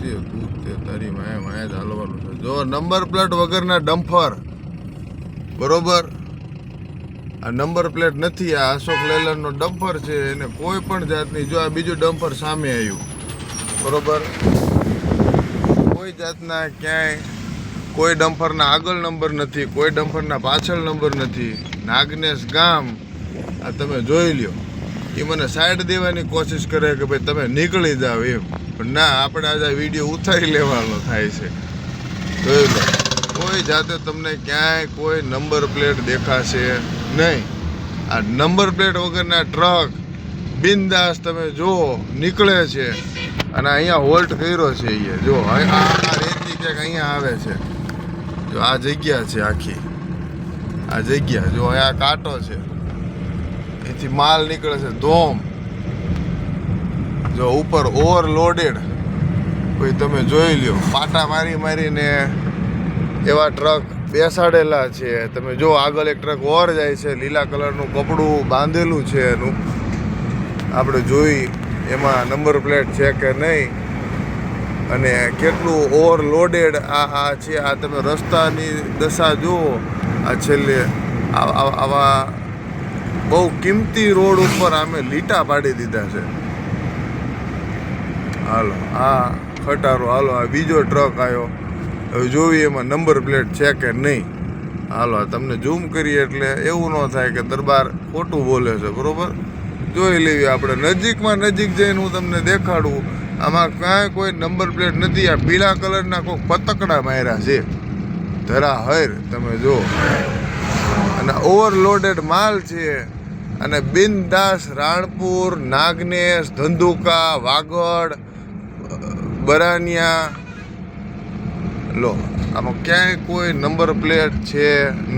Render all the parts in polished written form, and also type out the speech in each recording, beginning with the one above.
દે તું તે તારી માયા જ હાલવાનું છે. જો નંબર પ્લેટ વગરના ડમ્ફર, બરોબર. આ નંબર પ્લેટ નથી, આ અશોક લેલનનો ડમ્ફર છે. એને કોઈ પણ જાતની, જો આ બીજું ડમ્ફર સામે આવ્યું, બરોબર, કોઈ જાતના ક્યાંય કોઈ ડમ્ફરના આગળ નંબર નથી, કોઈ ડમ્ફરના પાછળ નંબર નથી. નાગનેશ ગામ આ તમે જોઈ લ્યો. એ મને સાઈડ દેવાની કોશિશ કરે કે ભાઈ તમે નીકળી જાઓ એમ, પણ ના, આપણે આજે વિડીયો ઉતારી લેવાનો થાય છે. જોઈ લો, કોઈ જાતે તમને ક્યાંય કોઈ નંબર પ્લેટ દેખાશે નહીં. આ નંબર પ્લેટ વગરના ટ્રક બિનદાસ તમે જુઓ નીકળે છે. અને અહીંયા હોલ્ટ કર્યો છે. એ જો આ રેતી ક્યાંક અહીંયા આવે છે. જો આ જગ્યા છે આખી, આ જગ્યા જો અહીંયા કાંટો છે, એથી માલ નીકળે છે ધોમ. જો ઉપર ઓવરલોડેડ કોઈ તમે જોઈ લ્યો, પાટા મારીને એવા ટ્રક બેસાડેલા છે. તમે જો આગળ એક ટ્રક ઓર જાય છે, લીલા કલરનું કપડું બાંધેલું છે એનું, આપણે જોઈ એમાં નંબર પ્લેટ છે કે નહીં, અને કેટલું ઓવરલોડેડ આ છે. આ તમે રસ્તાની દશા જુઓ. આ છેલ્લે આવા બહુ કિંમતી રોડ ઉપર અમે લીટા પાડી દીધા છે. હાલો આ ખટારો, હાલો આ બીજો ટ્રક આવ્યો. હવે જોઈએ એમાં નંબર પ્લેટ છે કે નહીં. હાલો તમને ઝૂમ કરીએ એટલે એવું ન થાય કે દરબાર ખોટું બોલે છે, બરોબર. જોઈ લેવી આપણે નજીકમાં, નજીક જઈને હું તમને દેખાડું. આમાં કાંઈ કોઈ નંબર પ્લેટ નથી. આ પીળા કલરના કોઈ પતકડા માર્યા છે ધરાહર, તમે જો. અને ઓવરલોડેડ માલ છે. અને બિનદાસ રાણપુર, નાગનેશ, ધંધુકા, વાગડ, બરાનિયા, લો આમાં ક્યાંય કોઈ નંબર પ્લેટ છે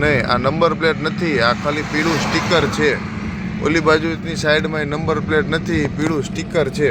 નહીં. આ નંબર પ્લેટ નથી, આ ખાલી પીળું સ્ટીકર છે. ઓલી બાજુની સાઈડમાં નંબર પ્લેટ નથી, પીળું સ્ટીકર છે.